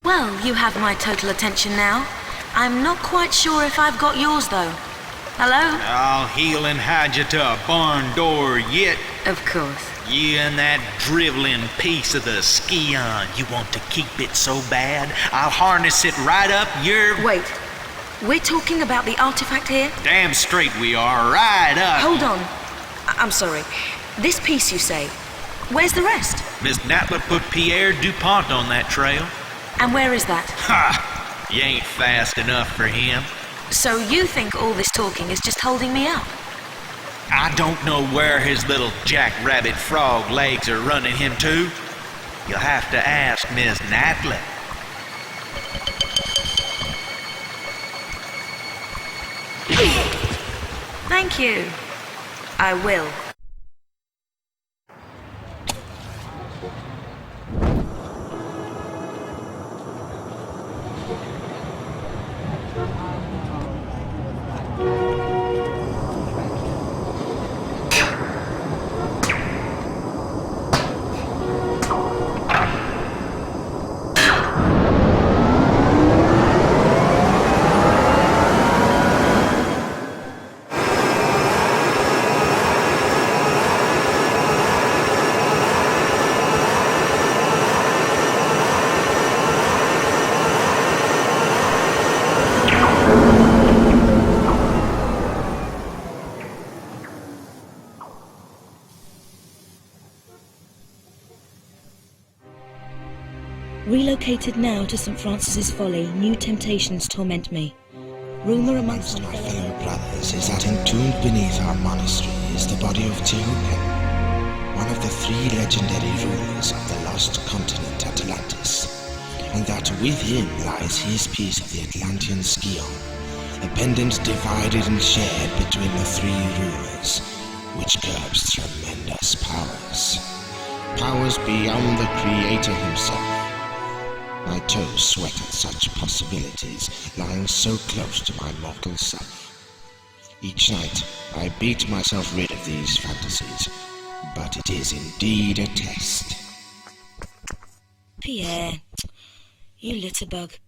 Well, you have my total attention now. I'm not quite sure if I've got yours, though. Hello? I'll heel and hide you to a barn door yet. Of course. You and that driveling piece of the Scion. You want to keep it so bad, I'll harness it right up your... Wait. We're talking about the artifact here? Damn straight we are. Right up. Hold on. I'm sorry. This piece, you say. Where's the rest? Miss Natla put Pierre DuPont on that trail. And where is that? Ha! You ain't fast enough for him. So you think all this talking is just holding me up? I don't know where his little jackrabbit frog legs are running him to. You'll have to ask Miss Natla. Thank you. I will. Relocated now to St. Francis's Folly, new temptations torment me. Rumour amongst my fellow brothers is that entombed beneath our monastery is the body of Teopen, one of the three legendary rulers of the lost continent Atlantis, and that with him lies his piece of the Atlantean Scion, a pendant divided and shared between the three rulers, which curbs tremendous powers. Powers beyond the Creator himself. My toes sweat at such possibilities, lying so close to my mortal self. Each night, I beat myself rid of these fantasies, but it is indeed a test. Pierre, you litterbug.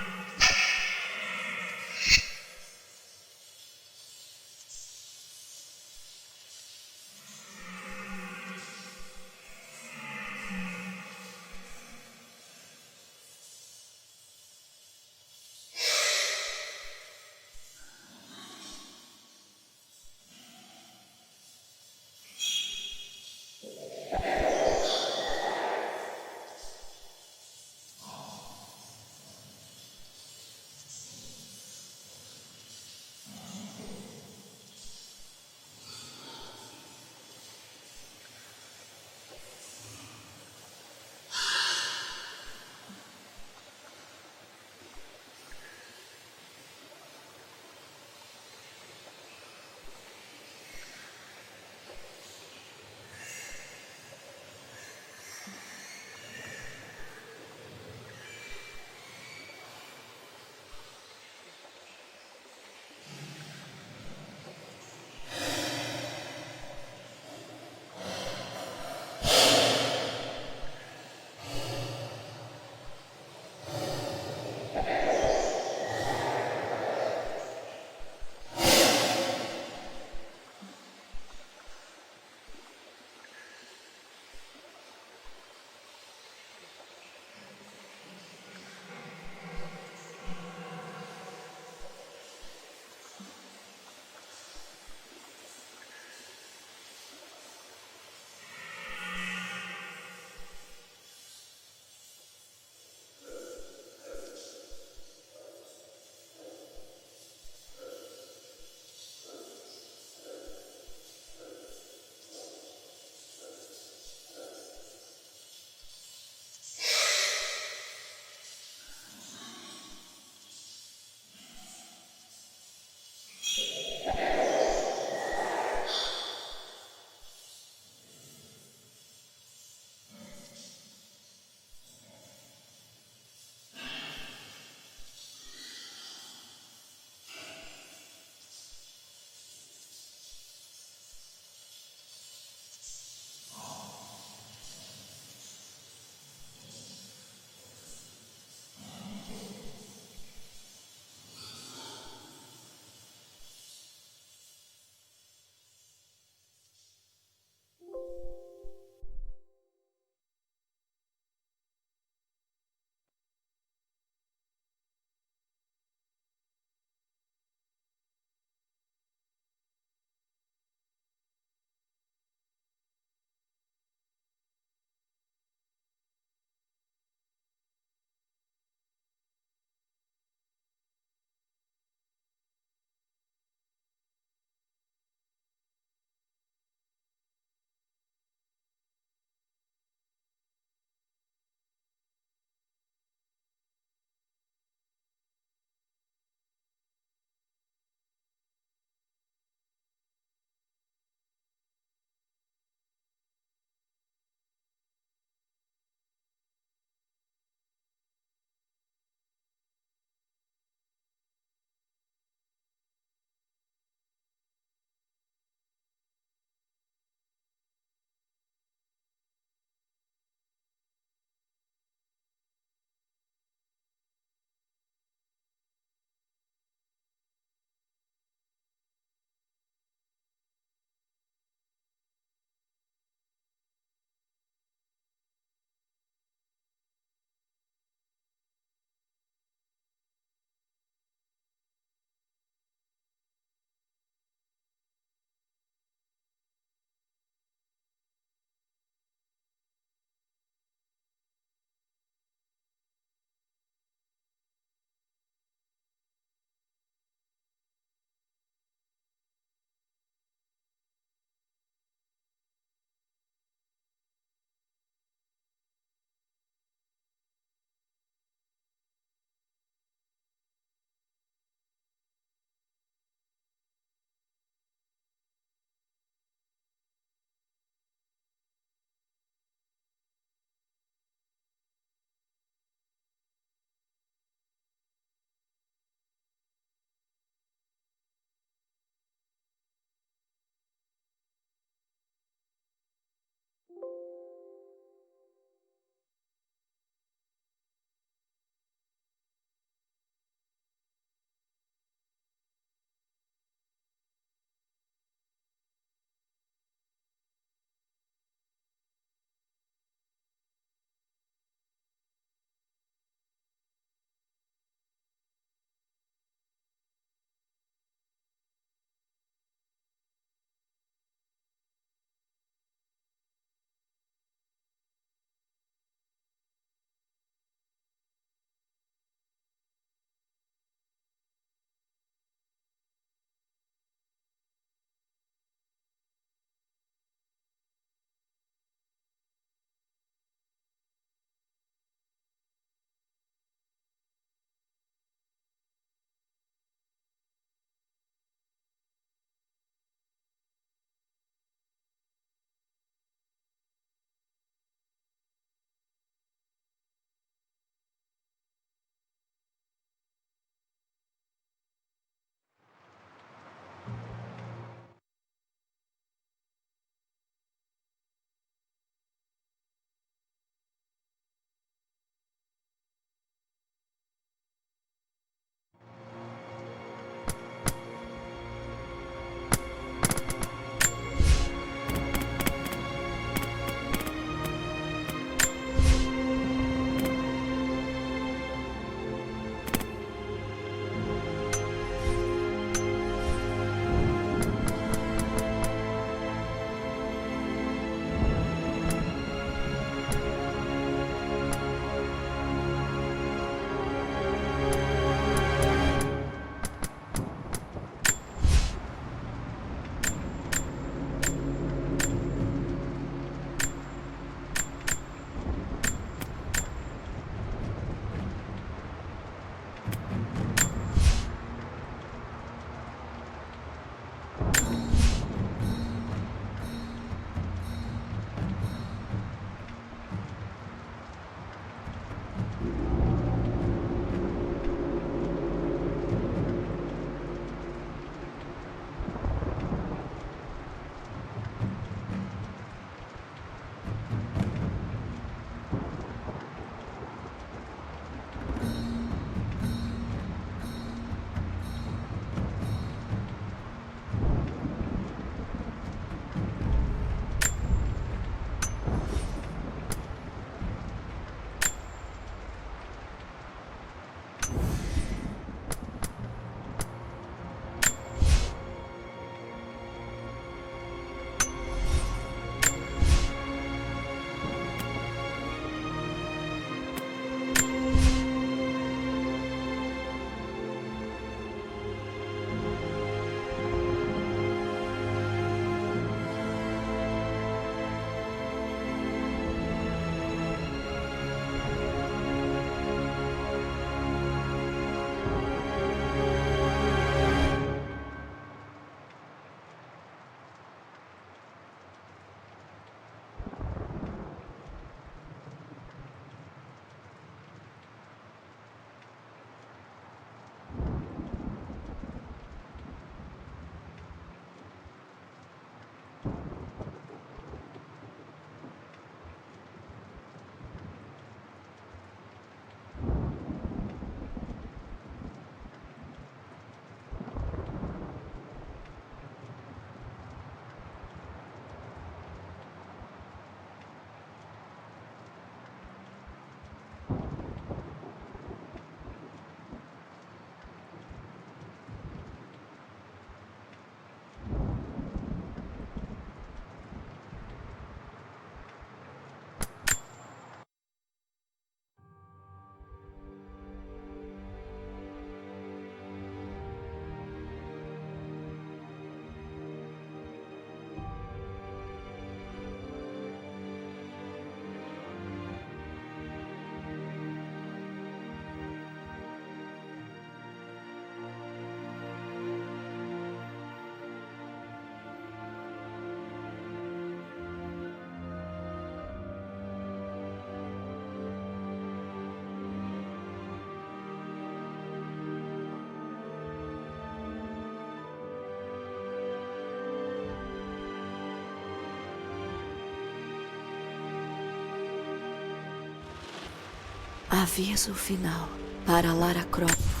Aviso final para Lara Croft.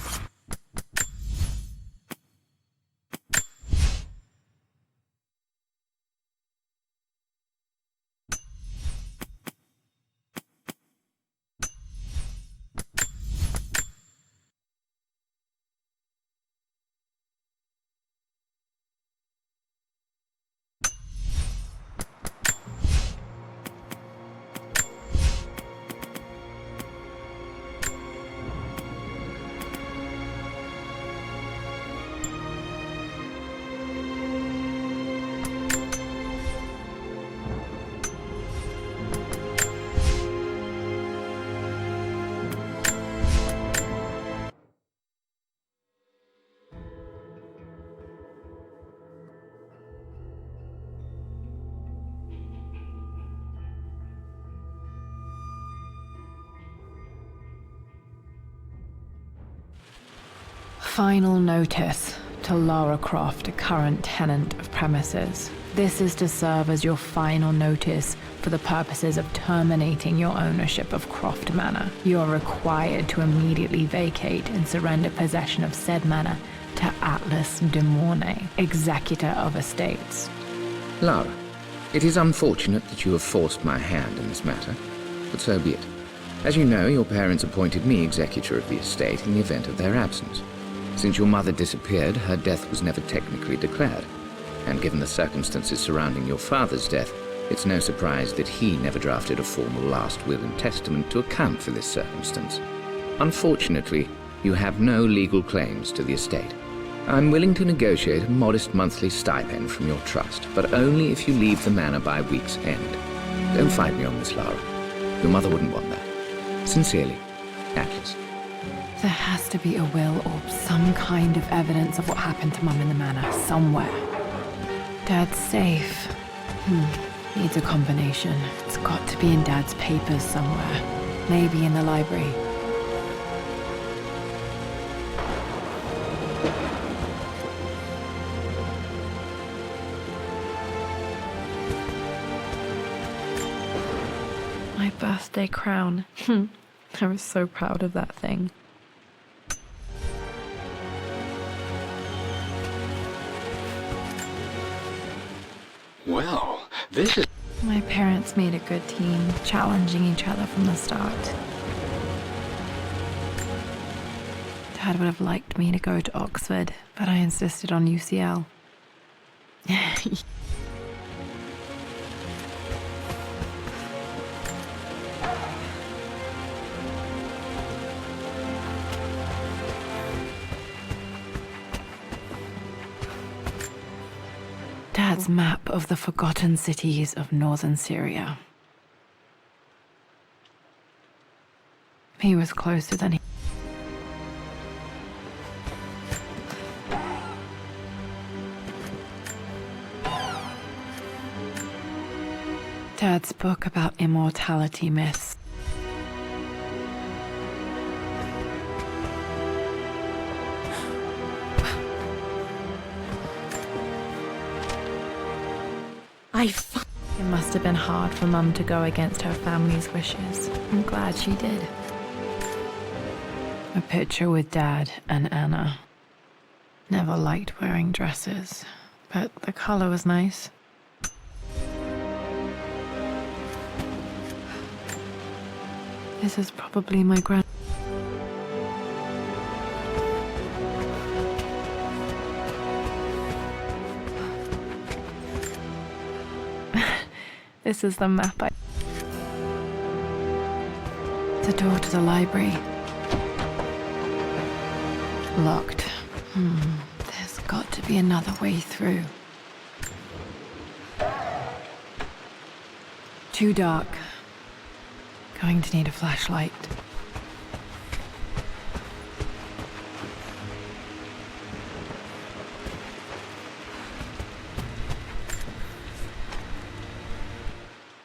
Final notice to Lara Croft, a current tenant of premises. This is to serve as your final notice for the purposes of terminating your ownership of Croft Manor. You are required to immediately vacate and surrender possession of said manor to Atlas de Mornay, executor of estates. Lara, it is unfortunate that you have forced my hand in this matter, but so be it. As you know, your parents appointed me executor of the estate in the event of their absence. Since your mother disappeared, her death was never technically declared. And given the circumstances surrounding your father's death, it's no surprise that he never drafted a formal last will and testament to account for this circumstance. Unfortunately, you have no legal claims to the estate. I'm willing to negotiate a modest monthly stipend from your trust, but only if you leave the manor by week's end. Don't fight me on this, Lara. Your mother wouldn't want that. Sincerely, Atlas. There has to be a will or some kind of evidence of what happened to Mum in the manor somewhere. Dad's safe. Needs a combination. It's got to be in Dad's papers somewhere. Maybe in the library. My birthday crown. I was so proud of that thing. Well, this is... My parents made a good team, challenging each other from the start. Dad would have liked me to go to Oxford, but I insisted on UCL. Dad's map of the forgotten cities of northern Syria. He was closer than he... Dad's book about immortality myths. It must have been hard for Mum to go against her family's wishes. I'm glad she did. A picture with Dad and Anna. Never liked wearing dresses, but the color was nice. This is probably my grand... This is the map The door to the library. Locked. There's got to be another way through. Too dark. Going to need a flashlight.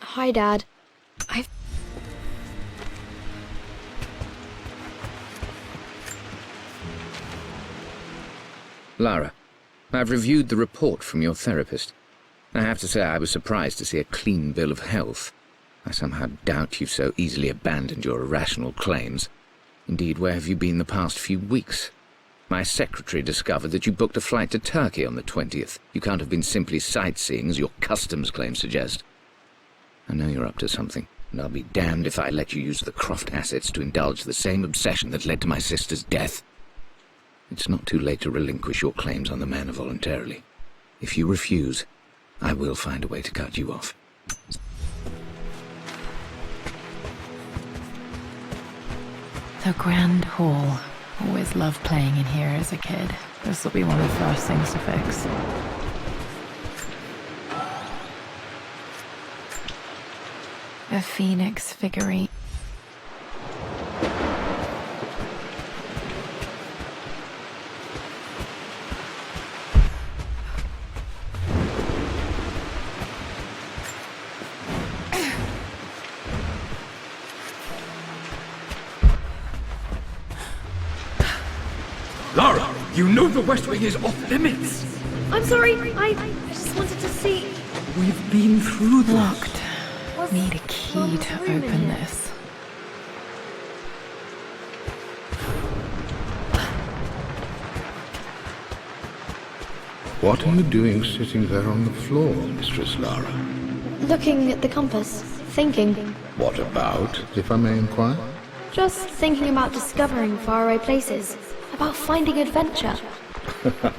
Hi, Dad. Lara, I've reviewed the report from your therapist. I have to say I was surprised to see a clean bill of health. I somehow doubt you've so easily abandoned your irrational claims. Indeed, where have you been the past few weeks? My secretary discovered that you booked a flight to Turkey on the 20th. You can't have been simply sightseeing, as your customs claims suggest. I know you're up to something, and I'll be damned if I let you use the Croft assets to indulge the same obsession that led to my sister's death. It's not too late to relinquish your claims on the manor voluntarily. If you refuse, I will find a way to cut you off. The Grand Hall. Always loved playing in here as a kid. This will be one of the first things to fix. A phoenix figurine. Lara, you know the West Wing is off limits. I'm sorry, I just wanted to see. We've been through this. Locked. Need a key to open this. What are you doing sitting there on the floor, Mistress Lara? Looking at the compass, thinking. What about, if I may inquire? Just thinking about discovering faraway places, about finding adventure.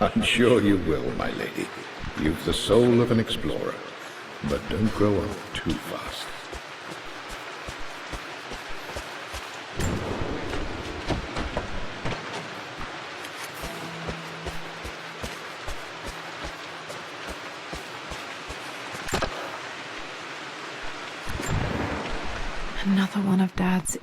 I'm sure you will, my lady. You've the soul of an explorer. But don't grow up too fast. Another one of Dad's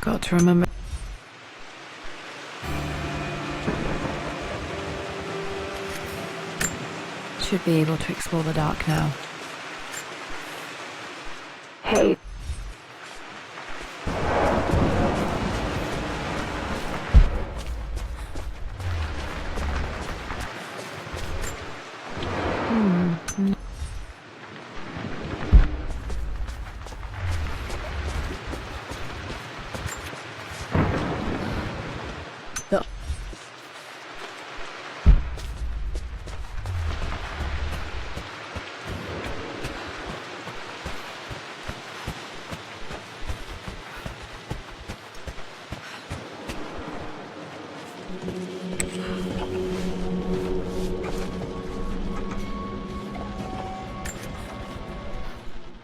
Got to remember. Should be able to explore the dark now. Hey.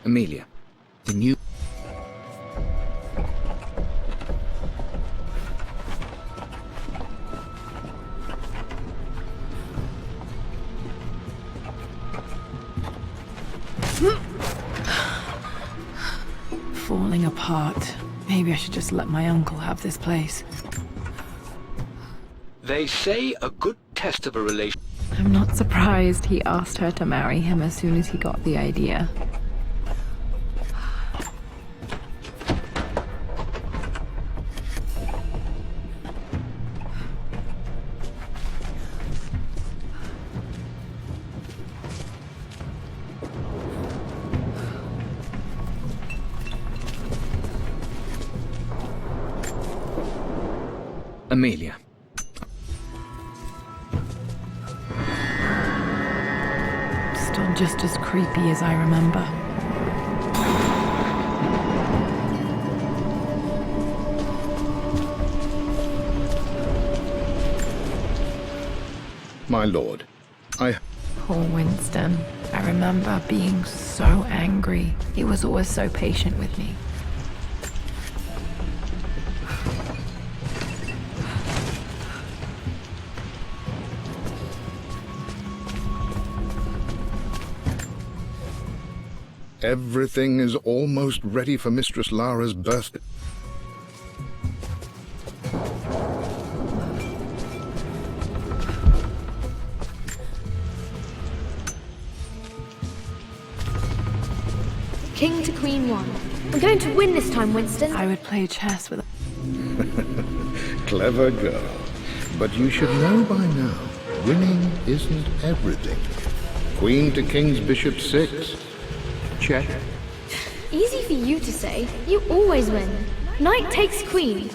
Amelia, the new... Falling apart. Maybe I should just let my uncle have this place. They say a good test of a relation. I'm not surprised he asked her to marry him as soon as he got the idea. Amelia. Still just as creepy as I remember. My lord, Poor Winston. I remember being so angry. He was always so patient with me. everything is almost ready for Mistress Lara's birthday. King to Queen 1. We're going to win this time, Winston. I would play chess with Clever girl. But you should know by now, winning isn't everything. Queen to king's bishop 6. Check. Easy for you to say. You always win. Knight takes queen.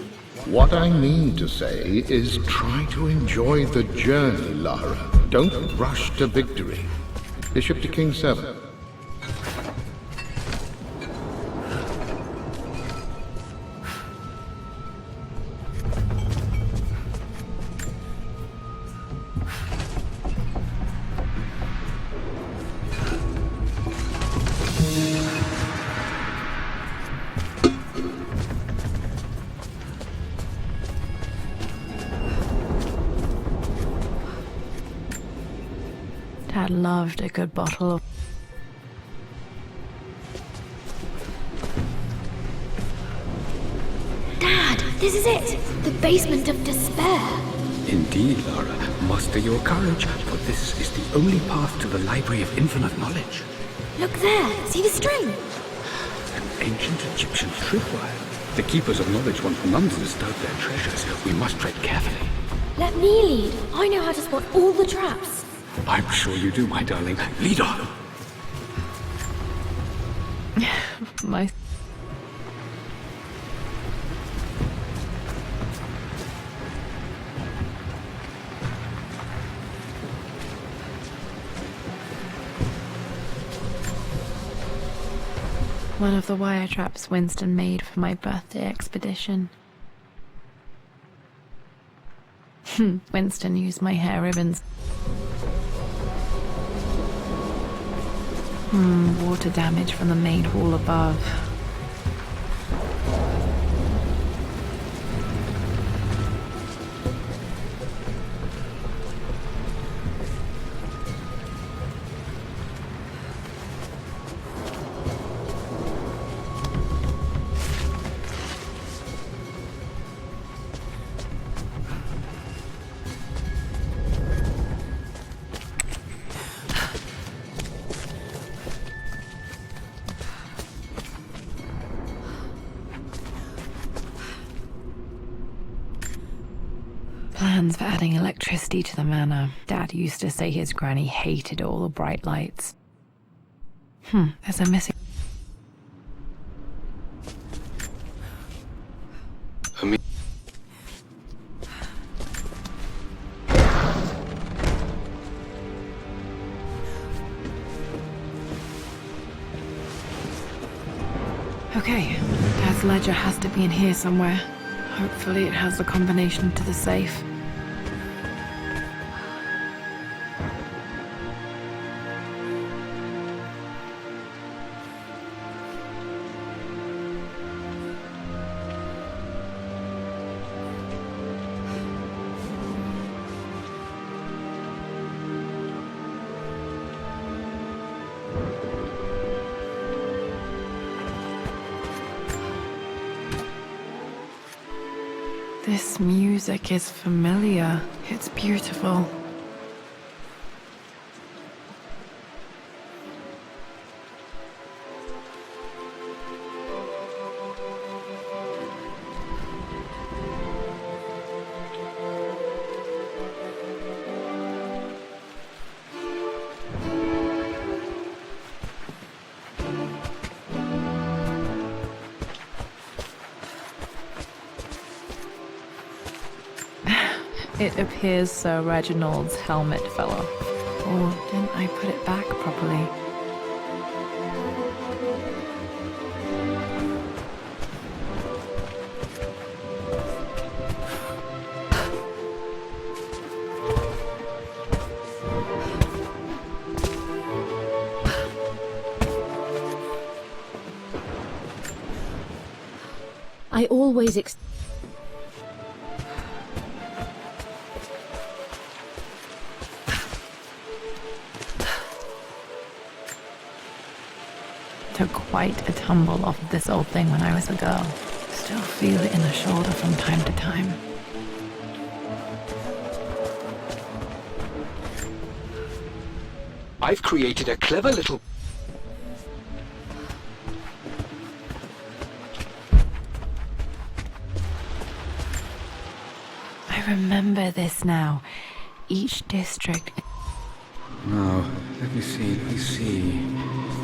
What I mean to say is try to enjoy the journey, Lara. Don't rush to victory. Bishop to king 7. Dad loved a good bottle of... Dad, this is it. The basement of despair. Indeed, Lara. Muster your courage, for this is the only path to the Library of Infinite Knowledge. Look there. See the string? An ancient Egyptian tripwire. The keepers of knowledge want none to disturb their treasures. We must tread carefully. Let me lead. I know how to spot all the traps. I'm sure you do, my darling. Lead on! My... One of the wire traps Winston made for my birthday expedition. Winston used my hair ribbons. Water damage from the main hall above. Plans for adding electricity to the manor. Dad used to say his granny hated all the bright lights. There's a missing... Okay, Dad's ledger has to be in here somewhere. Hopefully it has the combination to the safe. This music is familiar. It's beautiful. It appears Sir Reginald's helmet fell off. Or didn't I put it back properly? I always Took quite a tumble off of this old thing when I was a girl. Still feel it in the shoulder from time to time. I've created a clever little... I I remember this now. Each district... Now, let me see.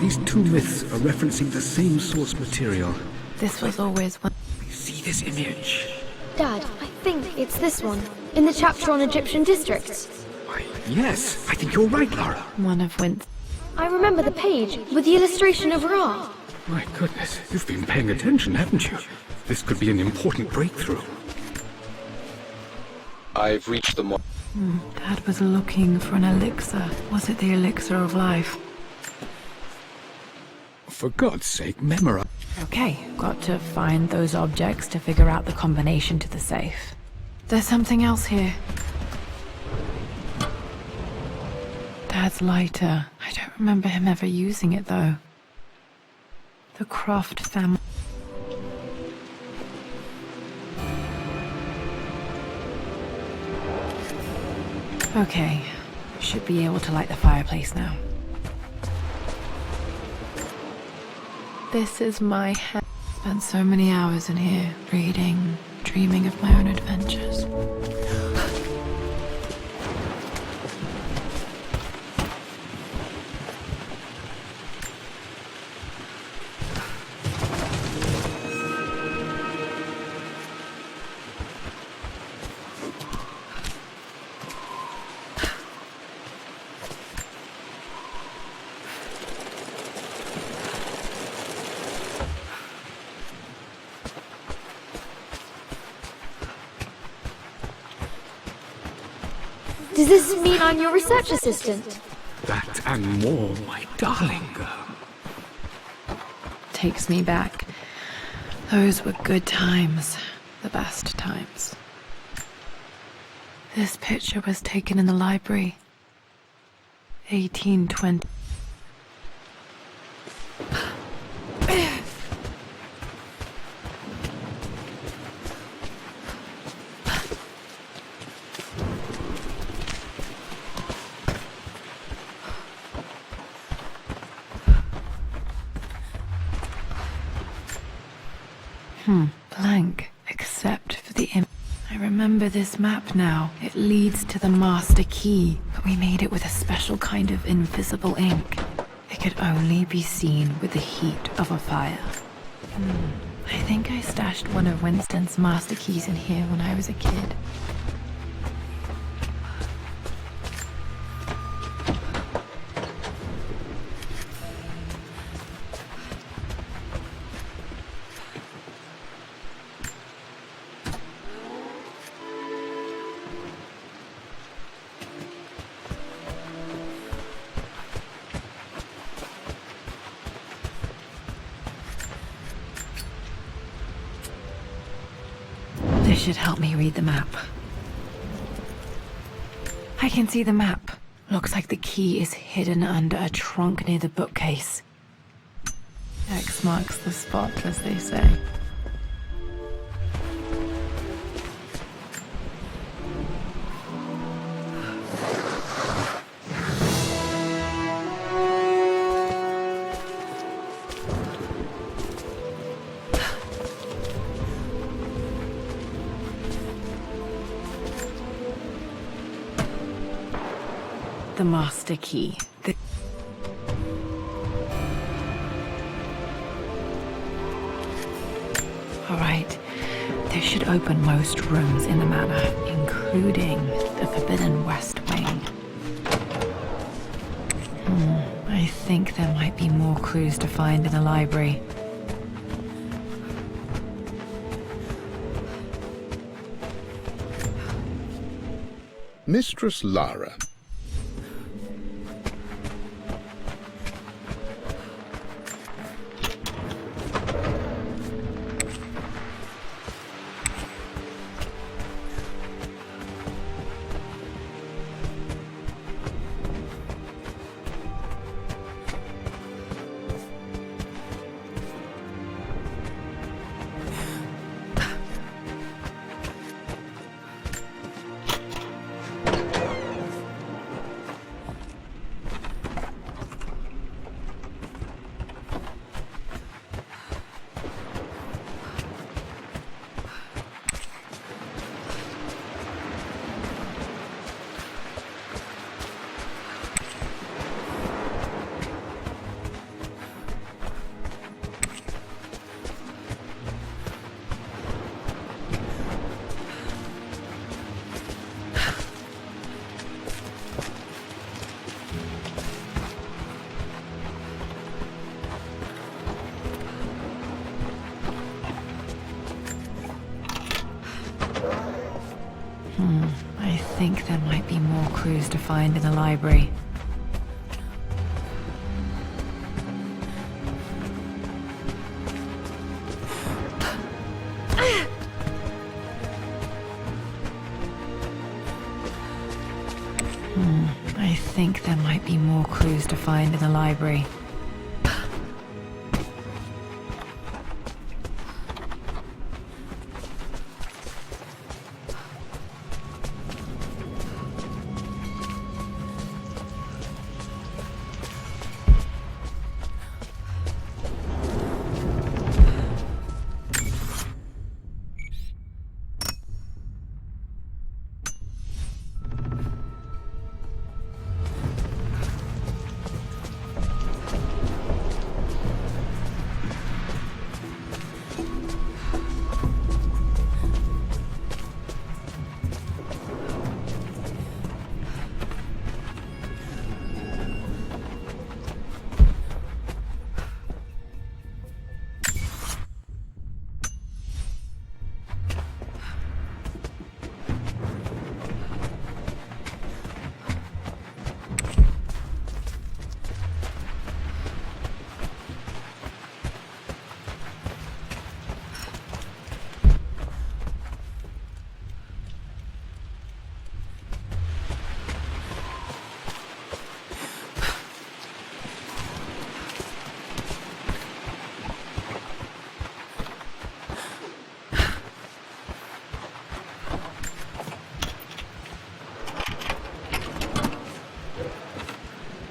These two myths are referencing the same source material. This was always one... See this image? Dad, I think it's this one. In the chapter on Egyptian districts. Why, yes, I think you're right, Lara. One of Winston's... I remember the page with the illustration of Ra. My goodness, you've been paying attention, haven't you? This could be an important breakthrough. I've reached the Dad was looking for an elixir. Was it the elixir of life? For God's sake, memorize. Okay, got to find those objects to figure out the combination to the safe. There's something else here. Dad's lighter. I don't remember him ever using it, though. The Croft family... Okay, should be able to light the fireplace now. This is my house. Spent so many hours in here, reading, dreaming of my own adventures. Does this mean I'm your research assistant? That and more, my darling girl. Takes me back. Those were good times. The best times. This picture was taken in the library. 1820. Blank, except for the image. I remember this map now. It leads to the master key, but we made it with a special kind of invisible ink. It could only be seen with the heat of a fire. I think I stashed one of Winston's master keys in here when I was a kid. This should help me read the map. I can see the map. Looks like the key is hidden under a trunk near the bookcase. X marks the spot, as they say. The master key. Alright, this should open most rooms in the manor, including the Forbidden West Wing. I think there might be more clues to find in the library. Mistress Lara. I think there might be more clues to find in the library. I think there might be more clues to find in the library.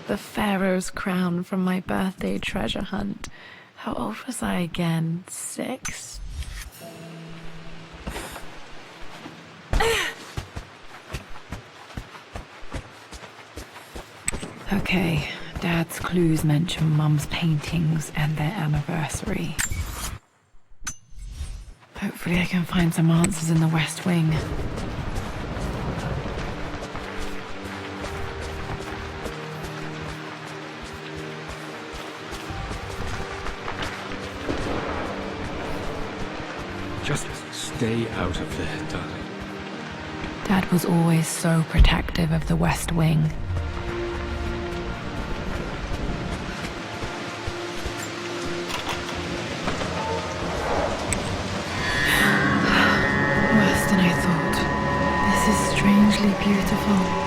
The Pharaoh's crown from my birthday treasure hunt. How old was I again? 6? Okay, Dad's clues mention Mum's paintings and their anniversary. Hopefully I can find some answers in the West Wing. Just stay out of there, darling. Dad was always so protective of the West Wing. Worse than I thought. This is strangely beautiful.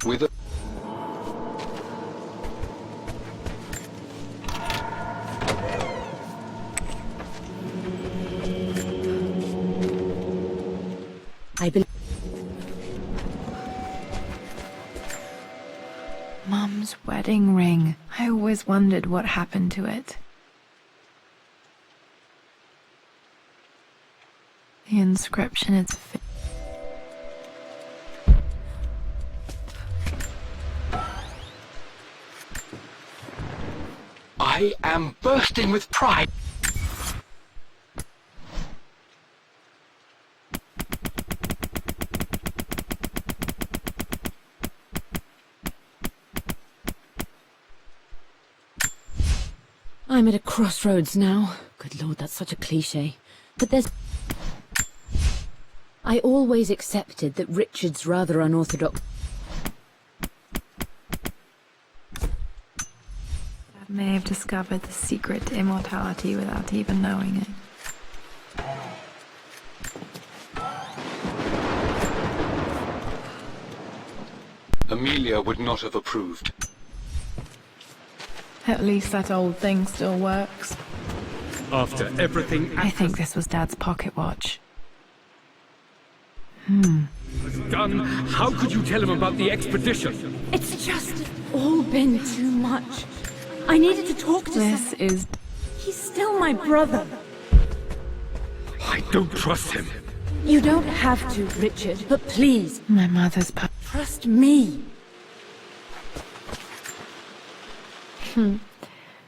With a I believe. Mum's wedding ring. I always wondered what happened to it. The inscription is I am bursting with pride. I'm at a crossroads now. Good Lord, that's such a cliche. But there's... I always accepted that Richard's rather unorthodox... I may have discovered the secret to immortality without even knowing it. Amelia would not have approved. At least that old thing still works. After everything I think this was Dad's pocket watch. done, how could you tell him about the expedition? It's just all been too much. I needed to talk to This is... He's still my brother. I don't trust him. You don't have to, Richard, but please, my mother's... trust me.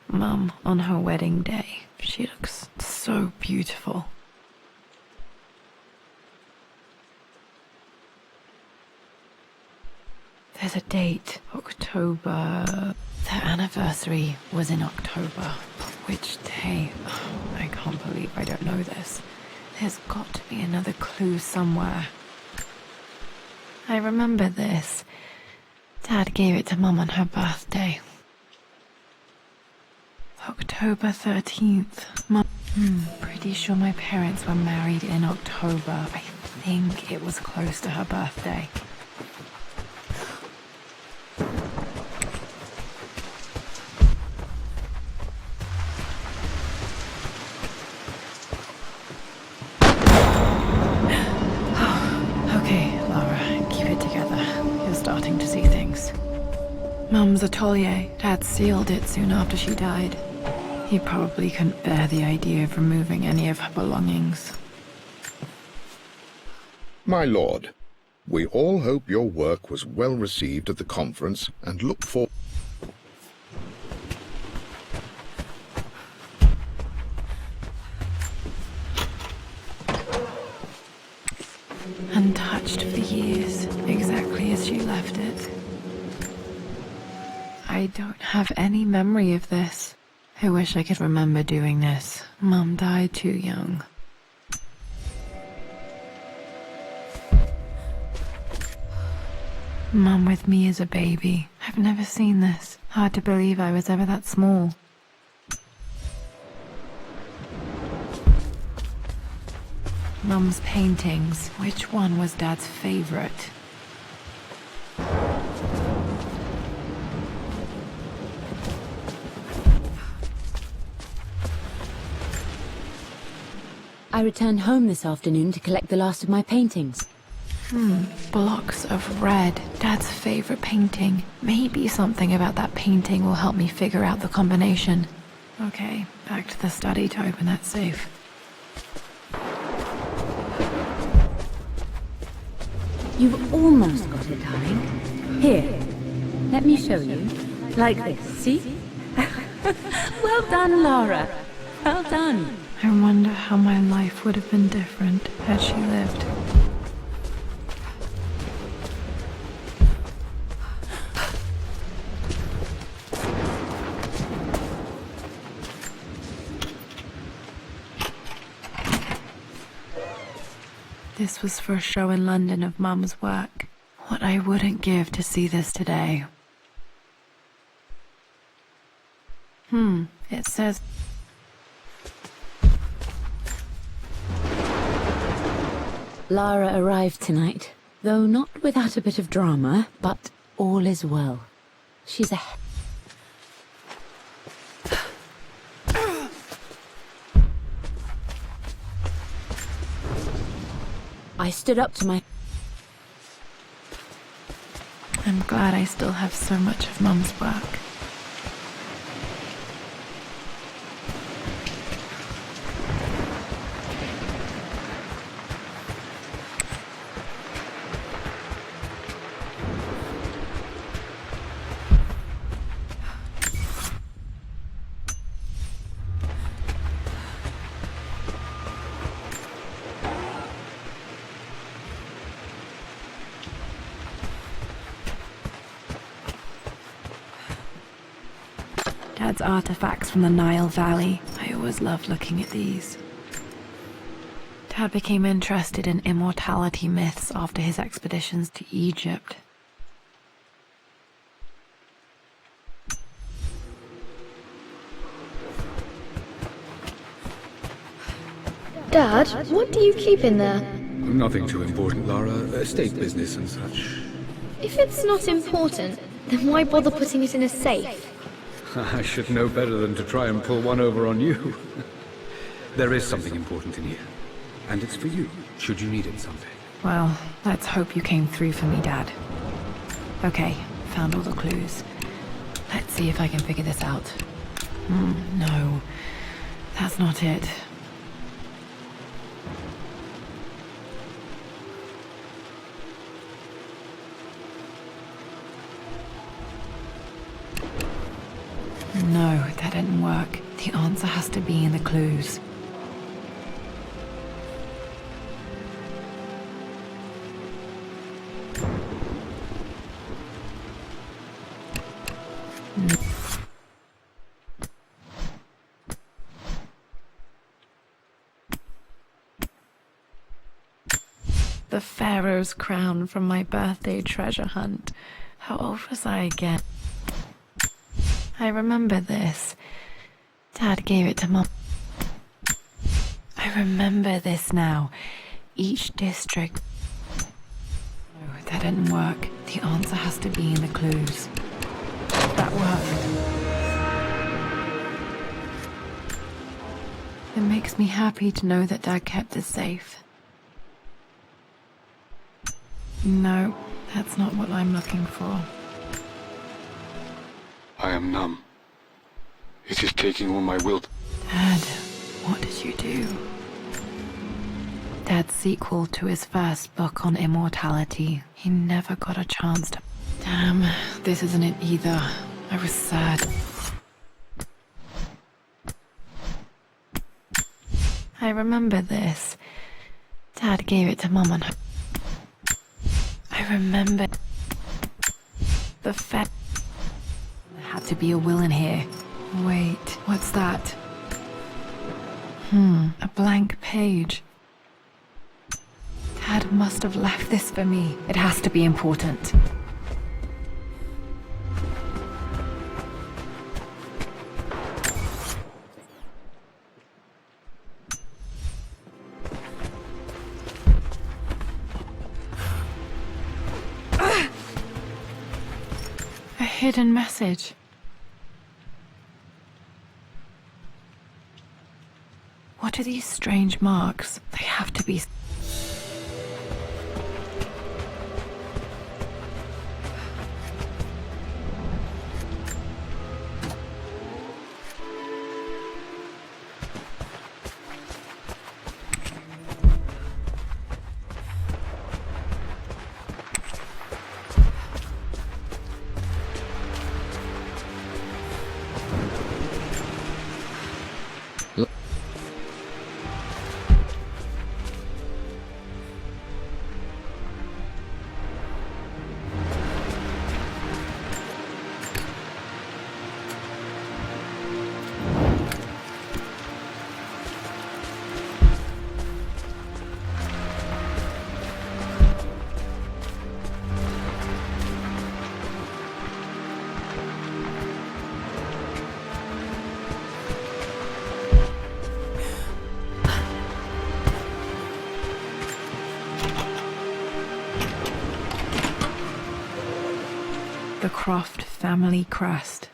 Mum, on her wedding day, she looks so beautiful. There's a date, October. Their anniversary was in October. Which day? Oh, I can't believe I don't know this. There's got to be another clue somewhere. I remember this. Dad gave it to Mum on her birthday. October 13th. Mum. Pretty sure my parents were married in October. I think it was close to her birthday. Mum's atelier. Dad sealed it soon after she died. He probably couldn't bear the idea of removing any of her belongings. My lord, we all hope your work was well received at the conference and look for... Untouched for years, exactly as she left it. I don't have any memory of this. I wish I could remember doing this. Mum died too young. Mum with me as a baby. I've never seen this. Hard to believe I was ever that small. Mum's paintings. Which one was Dad's favorite? I returned home this afternoon to collect the last of my paintings. Blocks of red. Dad's favorite painting. Maybe something about that painting will help me figure out the combination. Okay, back to the study to open that safe. You've almost got it, darling. Here, let me show you. Like this, see? Well done, Lara. Well done. I wonder how my life would have been different had she lived. This was for a show in London of Mum's work. What I wouldn't give to see this today. It says... Lara arrived tonight, though not without a bit of drama, but all is well. She's a... I stood up to my... I'm glad I still have so much of Mum's work. Dad's artifacts from the Nile Valley. I always loved looking at these. Dad became interested in immortality myths after his expeditions to Egypt. Dad, what do you keep in there? Nothing too important, Lara. Estate business and such. If it's not important, then why bother putting it in a safe? I should know better than to try and pull one over on you. There is something important in here. And it's for you, should you need it someday. Well, let's hope you came through for me, Dad. Okay, found all the clues. Let's see if I can figure this out. No, that's not it. No, that didn't work. The answer has to be in the clues. The Pharaoh's crown from my birthday treasure hunt. How old was I again? I remember this. Dad gave it to Mum. I remember this now. Each district... No, that didn't work. The answer has to be in the clues. That worked. It makes me happy to know that Dad kept it safe. No, that's not what I'm looking for. I am numb. It is taking all my will. Dad, what did you do? Dad's sequel to his first book on immortality. He never got a chance to... Damn, this isn't it either. I was sad. I remember this. Dad gave it to Mum and her. I remember... The There had to be a will in here. Wait, what's that? A blank page. Dad must have left this for me. It has to be important. A hidden message. What are these strange marks? They have to be... The Croft family crest.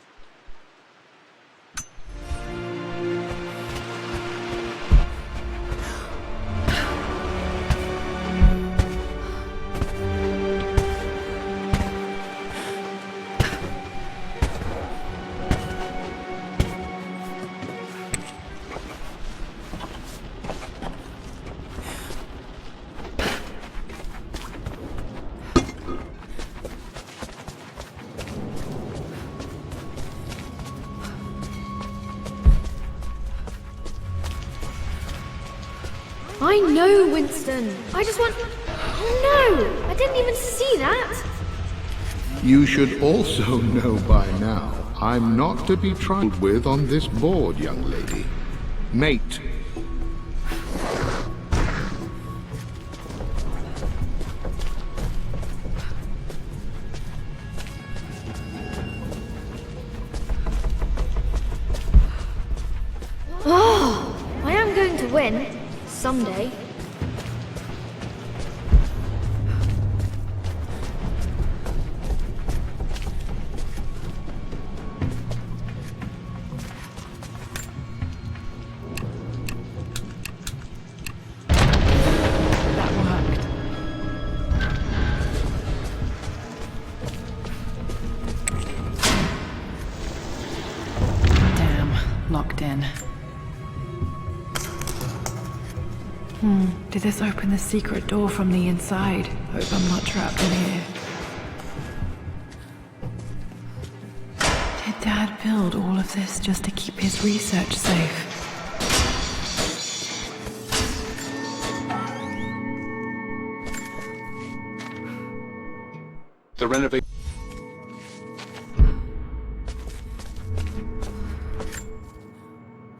I know, Winston. I just want... Oh no! I didn't even see that! You should also know by now, I'm not to be trifled with on this board, young lady. Mate. Oh, I am going to win. Someday. That worked. Damn, locked in. Did this open the secret door from the inside? Hope I'm not trapped in here. Did Dad build all of this just to keep his research safe? The renovation.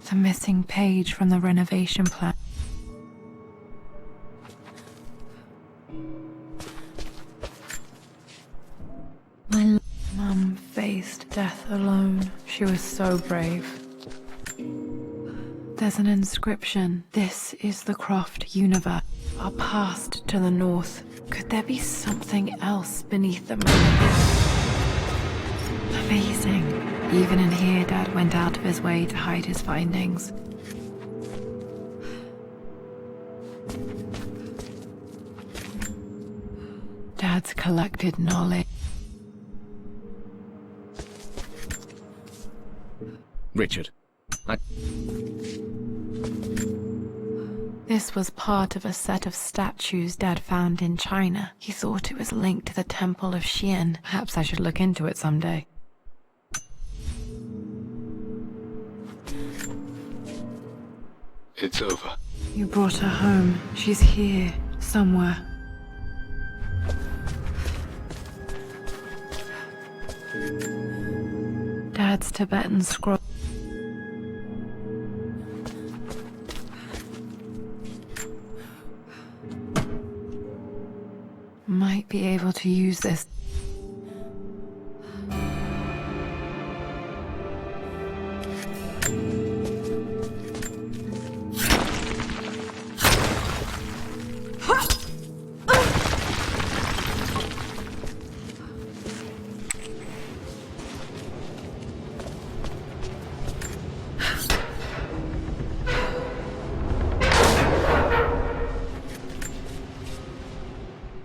The missing page from the renovation plan. alone. She was so brave. There's an inscription. This is the Croft universe. Our past to the north. Could there be something else beneath the moon? Amazing. Even in here, Dad went out of his way to hide his findings. Dad's collected knowledge. Richard, This was part of a set of statues Dad found in China. He thought it was linked to the Temple of Xian. Perhaps I should look into it someday. It's over. You brought her home. She's here, somewhere. Dad's Tibetan scroll. Might be able to use this.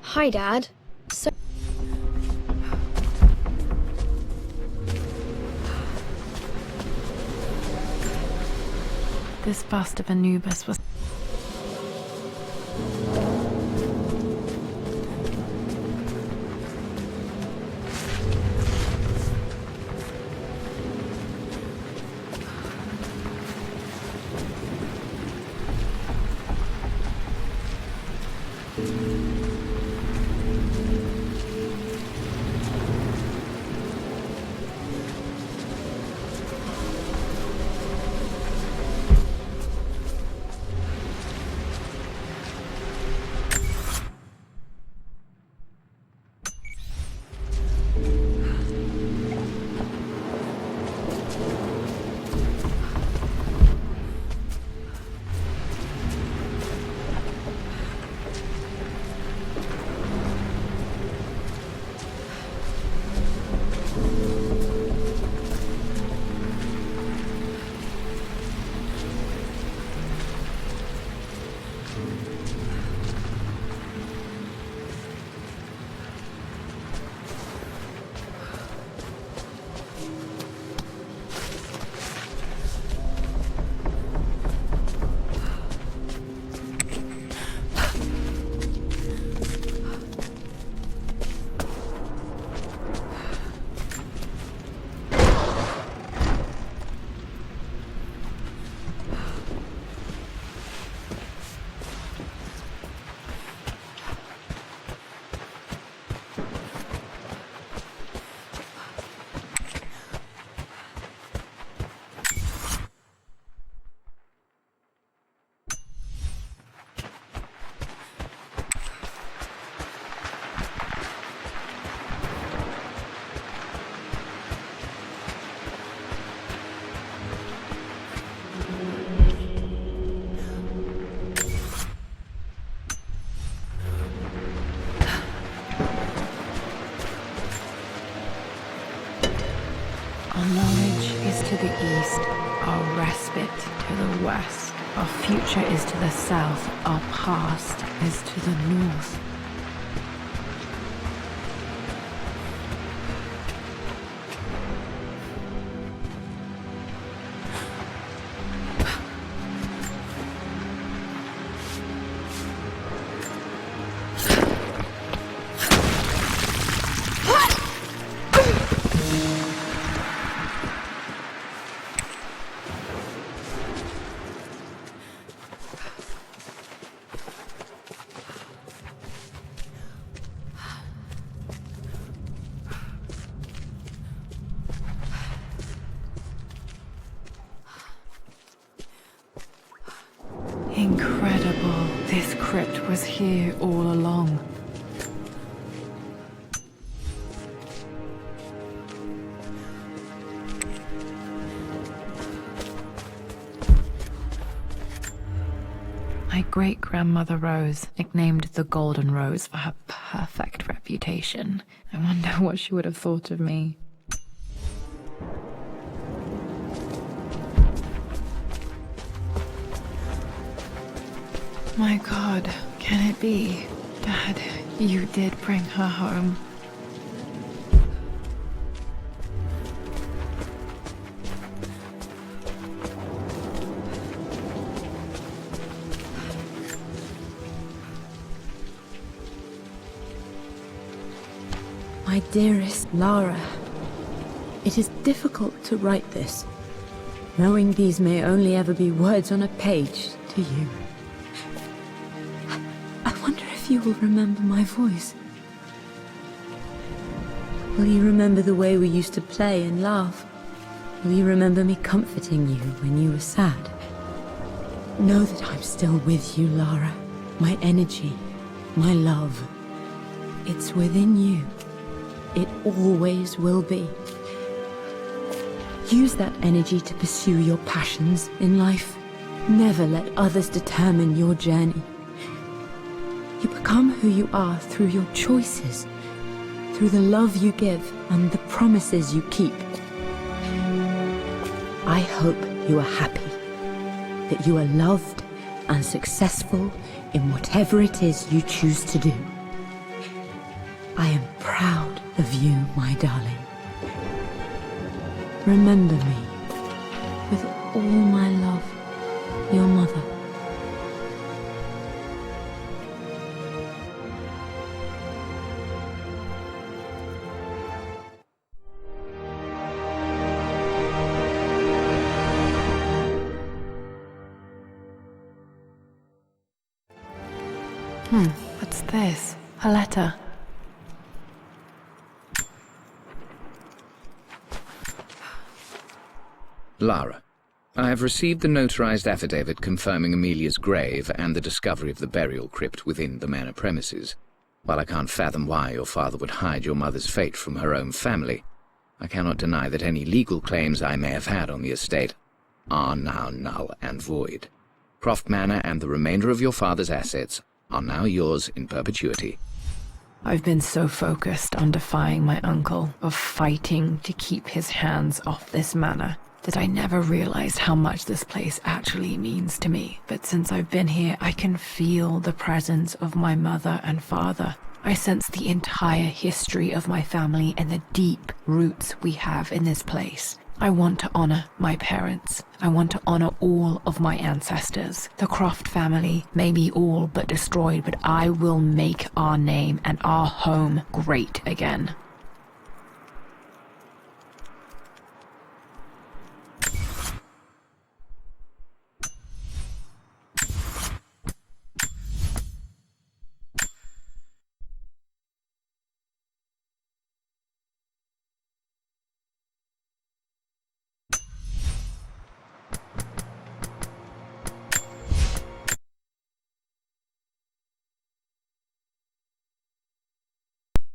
Hi, Dad. So This bust of Anubis was... Our knowledge is to the east, our respite to the west. Our future is to the south, our past is to the north. Incredible. This crypt was here all along. My great-grandmother Rose, nicknamed the Golden Rose for her perfect reputation. I wonder what she would have thought of me. My God, can it be? Dad, you did bring her home. My dearest Lara, it is difficult to write this, knowing these may only ever be words on a page to you. I wonder if you will remember my voice. Will you remember the way we used to play and laugh? Will you remember me comforting you when you were sad? Know that I'm still with you, Lara. My energy, my love. It's within you. It always will be. Use that energy to pursue your passions in life. Never let others determine your journey. You become who you are through your choices, through the love you give and the promises you keep. I hope you are happy, that you are loved and successful in whatever it is you choose to do. I am proud of you, my darling. Remember me, with all my love, your mother. What's this? A letter. Lara, I have received the notarized affidavit confirming Amelia's grave and the discovery of the burial crypt within the manor premises. While I can't fathom why your father would hide your mother's fate from her own family, I cannot deny that any legal claims I may have had on the estate are now null and void. Croft Manor and the remainder of your father's assets are now yours in perpetuity. I've been so focused on defying my uncle, of fighting to keep his hands off this manor, that I never realized how much this place actually means to me. But since I've been here, I can feel the presence of my mother and father. I sense the entire history of my family and the deep roots we have in this place. I want to honor my parents. I want to honor all of my ancestors. The Croft family may be all but destroyed, but I will make our name and our home great again.